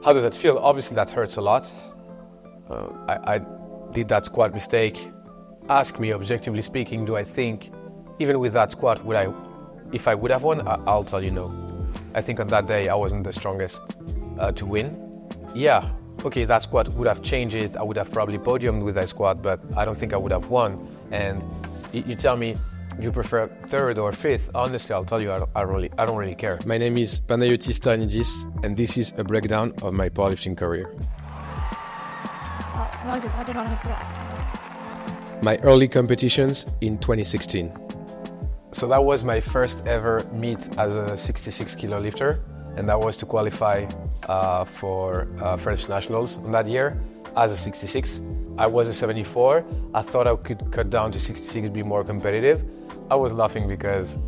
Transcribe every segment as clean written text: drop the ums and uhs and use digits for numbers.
how does that feel? Obviously that hurts a lot. I did that squat mistake. Ask me, objectively speaking, do I think, even with that squat, if I would have won, I'll tell you no. I think on that day I wasn't the strongest to win. Yeah, okay, that squat would have changed it. I would have probably podiumed with that squat, but I don't think I would have won. And you tell me, you prefer third or fifth? Honestly, I'll tell you, I don't really care. My name is Panagiotis Tarinidis, and this is a breakdown of my powerlifting career. My early competitions in 2016. So that was my first ever meet as a 66 kilo lifter, and that was to qualify for French nationals on that year as a 66. I was a 74. I thought I could cut down to 66, be more competitive. I was laughing because,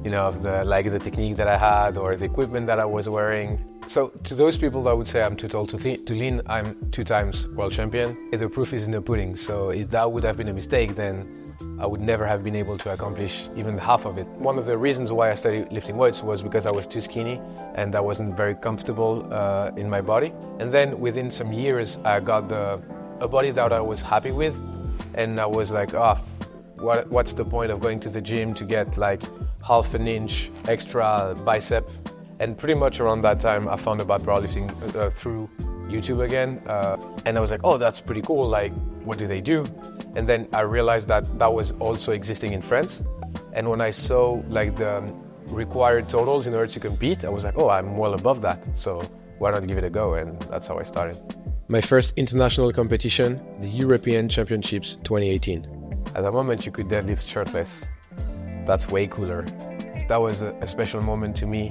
of the technique that I had or the equipment that I was wearing. So to those people that would say I'm too tall to lean, I'm 2 times world champion. The proof is in the pudding. So if that would have been a mistake, then I would never have been able to accomplish even half of it. One of the reasons why I started lifting weights was because I was too skinny and I wasn't very comfortable in my body. And then within some years, I got a body that I was happy with, and I was like, what's the point of going to the gym to get like half an inch extra bicep? And pretty much around that time, I found about powerlifting through YouTube again, and I was like, oh, that's pretty cool, like, what do they do? And then I realized that was also existing in France, and when I saw like the required totals in order to compete, I was like, oh, I'm well above that, so why not give it a go? And that's how I started. My first international competition, the European Championships 2018. At the moment, you could deadlift shirtless. That's way cooler. That was a special moment to me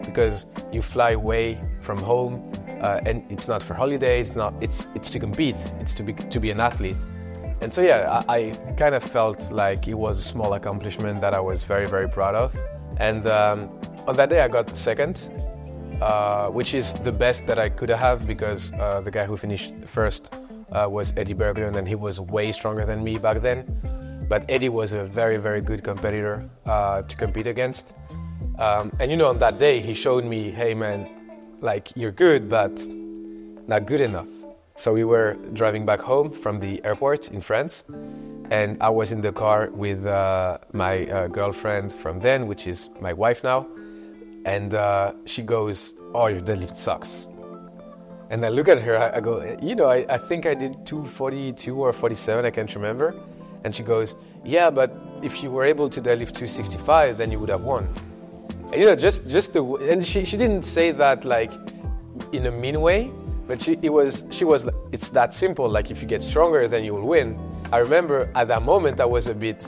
because you fly away from home, and it's not for holiday. It's to compete. It's to be an athlete. And so yeah, I kind of felt like it was a small accomplishment that I was very, very proud of. And on that day, I got second, which is the best that I could have because the guy who finished first was Eddie Berglund, and he was way stronger than me back then. But Eddie was a very, very good competitor to compete against. And on that day, he showed me, hey man, like you're good, but not good enough. So we were driving back home from the airport in France, and I was in the car with my girlfriend from then, which is my wife now. And she goes, oh, your deadlift sucks. And I look at her, I go, I think I did 242 or 47, I can't remember. And she goes, yeah, but if you were able to deadlift 265, then you would have won. And, and she didn't say that like in a mean way, but it's that simple. Like if you get stronger, then you will win. I remember at that moment, I was a bit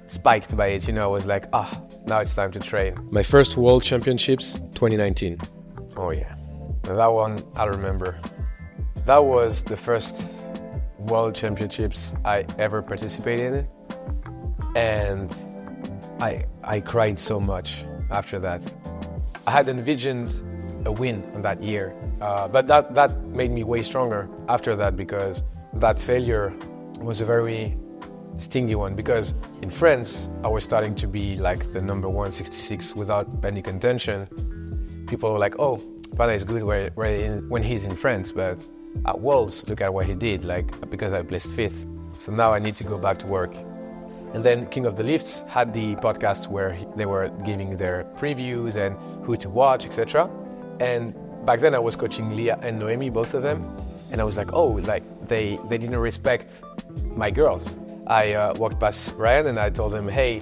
spiked by it. I was like, now it's time to train. My first World Championships, 2019. Oh yeah, that one I remember. That was the first World Championships I ever participated in, and I cried so much after that. I had envisioned a win on that year, but that made me way stronger after that, because that failure was a very stingy one, because in France I was starting to be like the number 166 without any contention. People were like, oh, Pana is good when he's in France, but at Worlds, look at what he did, because I placed 5th. So now I need to go back to work. And then King of the Lifts had the podcast where they were giving their previews and who to watch, etc. And back then I was coaching Leah and Noemi, both of them. And I was like, oh, they didn't respect my girls. I walked past Ryan and I told him, hey,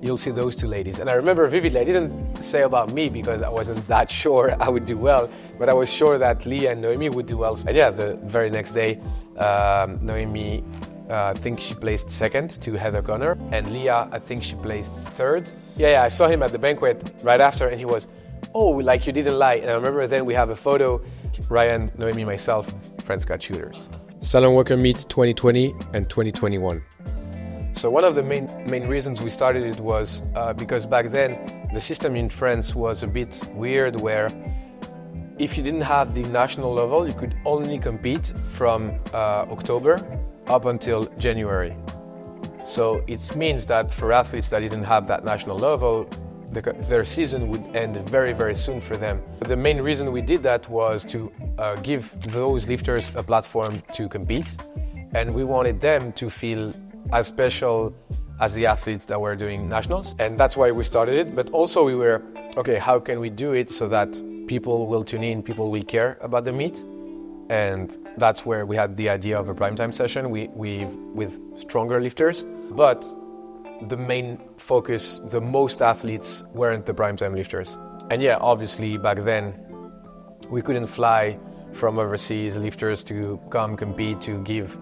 you'll see those 2 ladies. And I remember vividly, I didn't say about me because I wasn't that sure I would do well, but I was sure that Leah and Noemi would do well. And yeah, the very next day, Noemi, I think she placed 2nd to Heather Connor, and Leah, I think she placed 3rd. Yeah, I saw him at the banquet right after, and he was, oh, like you didn't lie. And I remember then we have a photo, Ryan, Noemi, myself, France Cut Shooters. Salon Walker Meet 2020 and 2021. So one of the main reasons we started it was because back then the system in France was a bit weird, where if you didn't have the national level, you could only compete from October up until January. So it means that for athletes that didn't have that national level, their season would end very, very soon for them. But the main reason we did that was to give those lifters a platform to compete, and we wanted them to feel as special as the athletes that were doing nationals, and that's why we started it. But also we were, okay, how can we do it so that people will tune in, people will care about the meet? And that's where we had the idea of a primetime session with stronger lifters. But the main focus, the most athletes weren't the primetime lifters. And yeah, obviously back then we couldn't fly from overseas lifters to come compete to give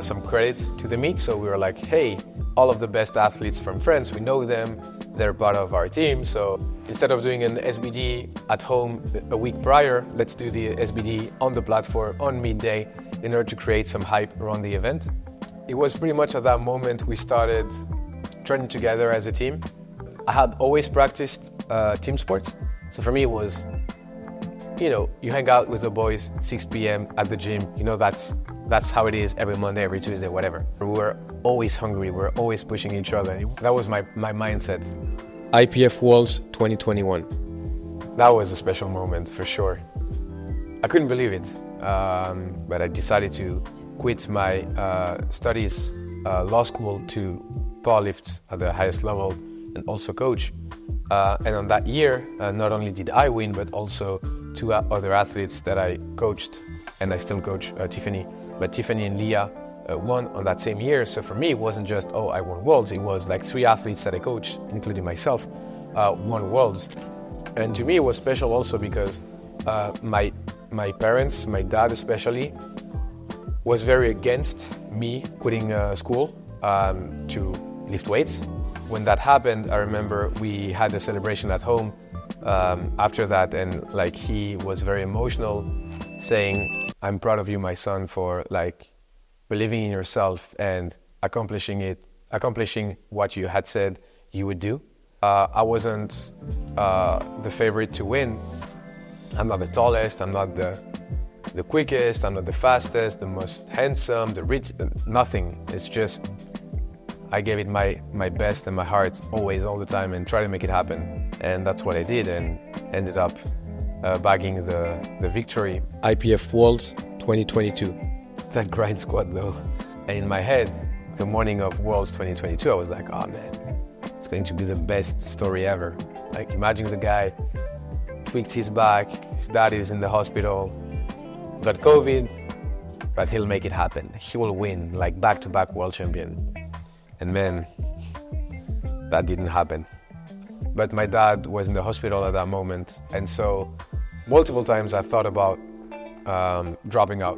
some credit to the meet. So we were like, hey, all of the best athletes from France, we know them, they're part of our team. So instead of doing an SBD at home a week prior, let's do the SBD on the platform on midday in order to create some hype around the event. It was pretty much at that moment we started training together as a team. I had always practiced team sports. So for me it was, you hang out with the boys 6 p.m. at the gym. That's how it is every Monday, every Tuesday, whatever. We were always hungry. We were always pushing each other. That was my mindset. IPF Worlds 2021. That was a special moment for sure. I couldn't believe it, but I decided to quit my studies, law school, to powerlift at the highest level and also coach. And on that year, not only did I win, but also two other athletes that I coached, and I still coach, Tiffany. But Tiffany and Leah won on that same year. So for me, it wasn't just, I won Worlds. It was like 3 athletes that I coached, including myself, won Worlds. And to me, it was special also because my parents, my dad especially, was very against me quitting school to lift weights. When that happened, I remember we had a celebration at home after that, and he was very emotional, saying, I'm proud of you, my son, for believing in yourself and accomplishing what you had said you would do. I wasn't the favorite to win. I'm not the tallest, I'm not the quickest, I'm not the fastest, the most handsome, the rich, nothing. It's just I gave it my best and my heart always, all the time, and try to make it happen. And that's what I did, and ended up bagging the victory. IPF Worlds 2022. That grind squat though. And in my head, the morning of Worlds 2022, I was like, oh man, it's going to be the best story ever. Imagine the guy tweaked his back, his dad is in the hospital, got COVID, but he'll make it happen. He will win, back-to-back world champion. And man, that didn't happen. But my dad was in the hospital at that moment, and so multiple times I thought about dropping out.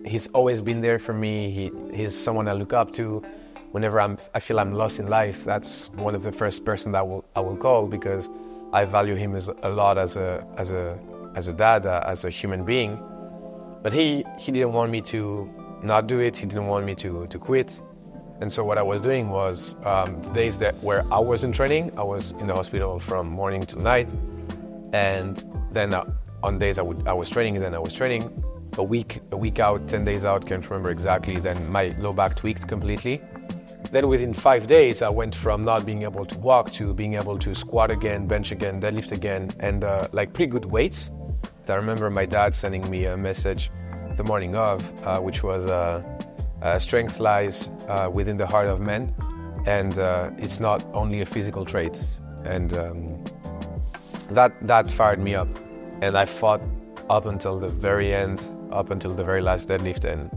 He's always been there for me. He's someone I look up to. Whenever I feel I'm lost in life, that's one of the first person that I will call, because I value him a lot as a dad, as a human being. But he didn't want me to not do it. He didn't want me to quit. And so what I was doing was, the days where I wasn't training, I was in the hospital from morning till night. And then on days I was training, then I was training. A week out, 10 days out, can't remember exactly, then my low back tweaked completely. Then within 5 days, I went from not being able to walk to being able to squat again, bench again, deadlift again, and pretty good weights. I remember my dad sending me a message the morning of, which was strength lies within the heart of men, and it's not only a physical trait. And that fired me up, and I fought up until the very end, up until the very last deadlift, and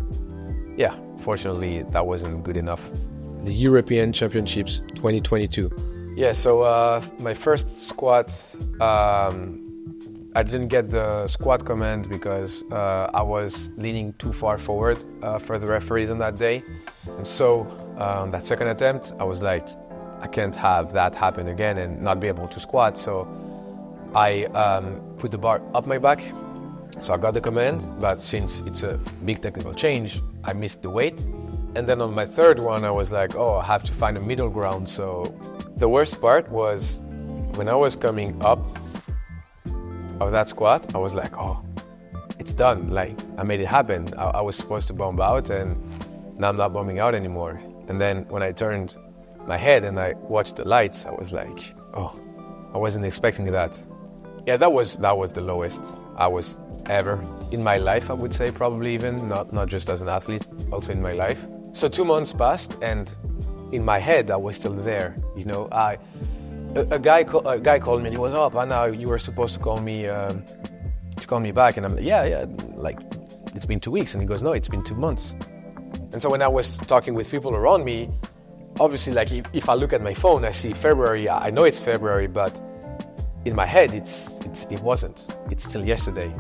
yeah, fortunately that wasn't good enough. The European Championships 2022. Yeah, so my first squat, I didn't get the squat command because I was leaning too far forward for the referees on that day. And so that second attempt, I was like, I can't have that happen again and not be able to squat. So I put the bar up my back. So I got the command, but since it's a big technical change, I missed the weight. And then on my third one, I was like, I have to find a middle ground. So the worst part was when I was coming up of that squat, I was like, it's done. I made it happen. I was supposed to bomb out, and now I'm not bombing out anymore. And then when I turned my head and I watched the lights, I was like, I wasn't expecting that. Yeah, that was the lowest I was ever in my life, I would say, probably even, not just as an athlete, also in my life. So 2 months passed, and in my head, I was still there. You know, a guy called me and he was, "Oh, Pana, you were supposed to call me back." And I'm like, yeah, like, it's been 2 weeks. And he goes, "No, it's been 2 months." And so when I was talking with people around me, obviously, like, if I look at my phone, I see February. I know it's February, but in my head, it wasn't. It's still yesterday.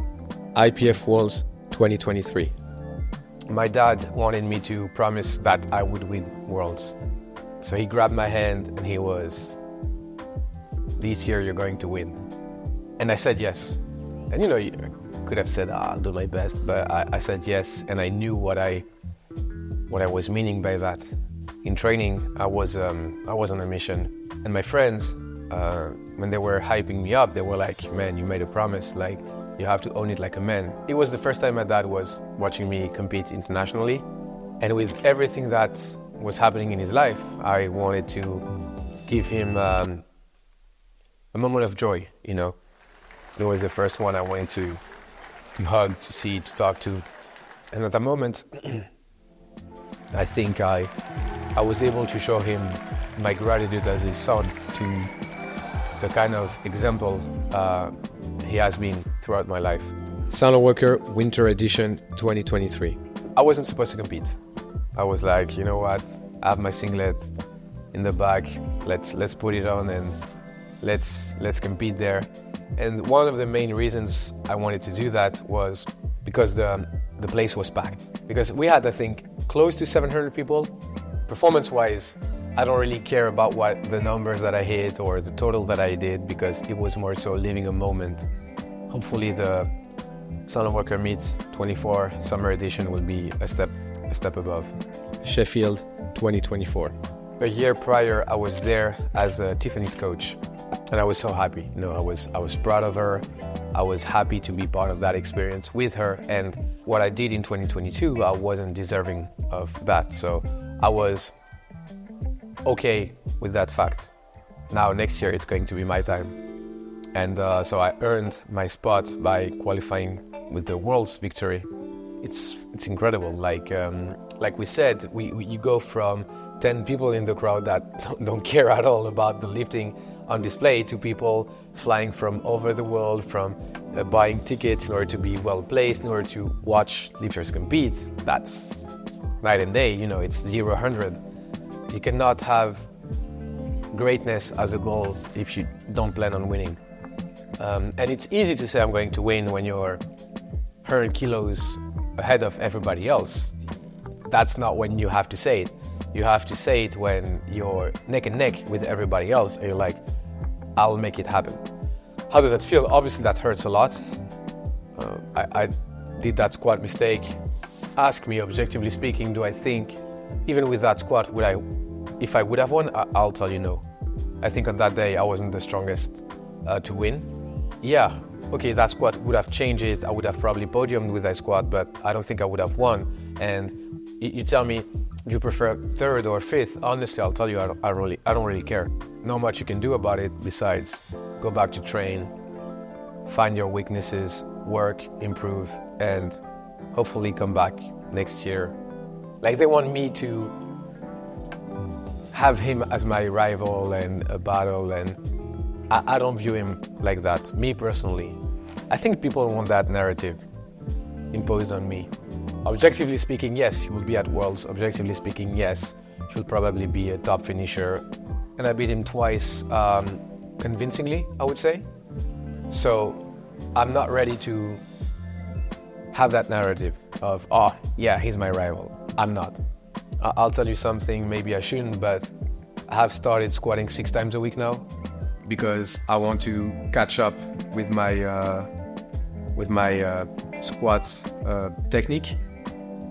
IPF Worlds 2023. My dad wanted me to promise that I would win Worlds. So he grabbed my hand and he was, "This year you're going to win." And I said yes. And you know, you could have said, "I'll do my best," but I said yes, and I knew what I was meaning by that. In training, I was on a mission, and my friends, when they were hyping me up, they were like, "Man, you made a promise, like, you have to own it like a man." It was the first time my dad was watching me compete internationally, and with everything that was happening in his life, I wanted to give him a moment of joy, you know. It was the first one I wanted to hug, to see, to talk to. And at that moment, I think I was able to show him my gratitude as his son, to the kind of example he has been throughout my life. Sound Walker Winter Edition 2023. I wasn't supposed to compete. I was like, you know what? I have my singlet in the back. Let's put it on and let's compete there. And one of the main reasons I wanted to do that was because the place was packed. Because we had, I think, close to 700 people. Performance-wise, I don't really care about what the numbers that I hit or the total that I did, because it was more so living a moment. Hopefully the Sound Walker Meet 24 Summer Edition will be a step above. Sheffield 2024. A year prior, I was there as Tiffany's coach, and I was so happy. You know, I was proud of her. I was happy to be part of that experience with her. And what I did in 2022, I wasn't deserving of that. So I was okay with that fact. Now next year, it's going to be my time. And so I earned my spot by qualifying with the world's victory. It's incredible. Like we said, you go from 10 people in the crowd that don't care at all about the lifting on display to people flying from over the world, from buying tickets in order to be well placed, in order to watch lifters compete. That's night and day. You know, it's 0-100. You cannot have greatness as a goal if you don't plan on winning. And it's easy to say I'm going to win when you're 100 kilos ahead of everybody else. That's not when you have to say it. You have to say it when you're neck and neck with everybody else and you're like, I'll make it happen. How does that feel? Obviously that hurts a lot. I did that squat mistake. Ask me, objectively speaking, do I think, even with that squat, if I would have won, I'll tell you no. I think on that day I wasn't the strongest to win. Yeah, okay, that squat would have changed it. I would have probably podiumed with that squat, but I don't think I would have won. And you tell me, you prefer third or fifth? Honestly, I'll tell you, I don't really care. Not much you can do about it besides go back to train, find your weaknesses, work, improve, and hopefully come back next year. Like, they want me to have him as my rival and a battle, and I don't view him like that, me personally. I think people want that narrative imposed on me. Objectively speaking, yes, he will be at Worlds. Objectively speaking, yes, he'll probably be a top finisher. And I beat him twice convincingly, I would say. So I'm not ready to have that narrative of, oh, yeah, he's my rival. I'm not. I'll tell you something, maybe I shouldn't, but I have started squatting 6 times a week now because I want to catch up with my squats technique.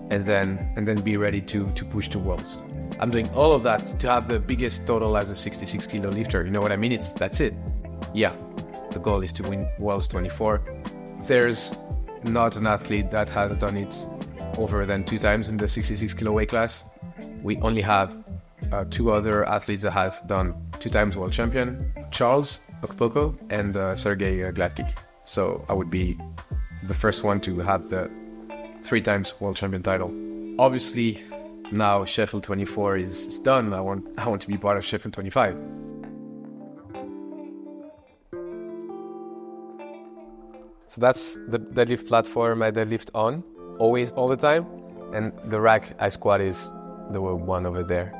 And then be ready to push to Worlds. I'm doing all of that to have the biggest total as a 66 kilo lifter. You know what I mean? That's it. Yeah, the goal is to win Worlds 24. There's not an athlete that has done it over than 2 times in the 66 kilo weight class. We only have 2 other athletes that have done 2 times world champion, Charles Okpoko and Sergey Gladkick. So I would be the first one to have the 3 times world champion title. Obviously, now Sheffield 24 is done. I want to be part of Sheffield 25. So that's the deadlift platform I deadlift on, always, all the time. And the rack I squat is the one over there.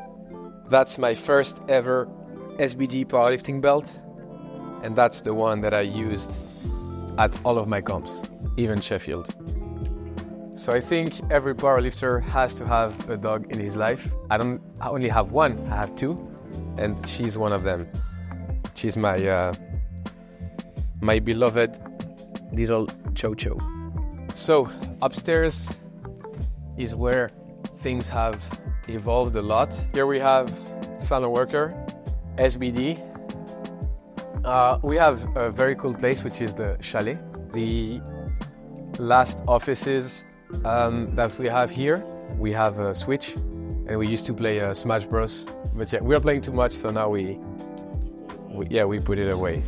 That's my first ever SBD powerlifting belt. And that's the one that I used at all of my comps, even Sheffield. So I think every powerlifter has to have a dog in his life. I only have one, I have 2, and she's one of them. She's my my beloved little Cho-Cho. So upstairs is where things have evolved a lot. Here we have Salon Worker, SBD. We have a very cool place, which is the chalet. The last offices that we have here, we have a Switch, and we used to play Smash Bros. But yeah, we are playing too much, so now we put it away.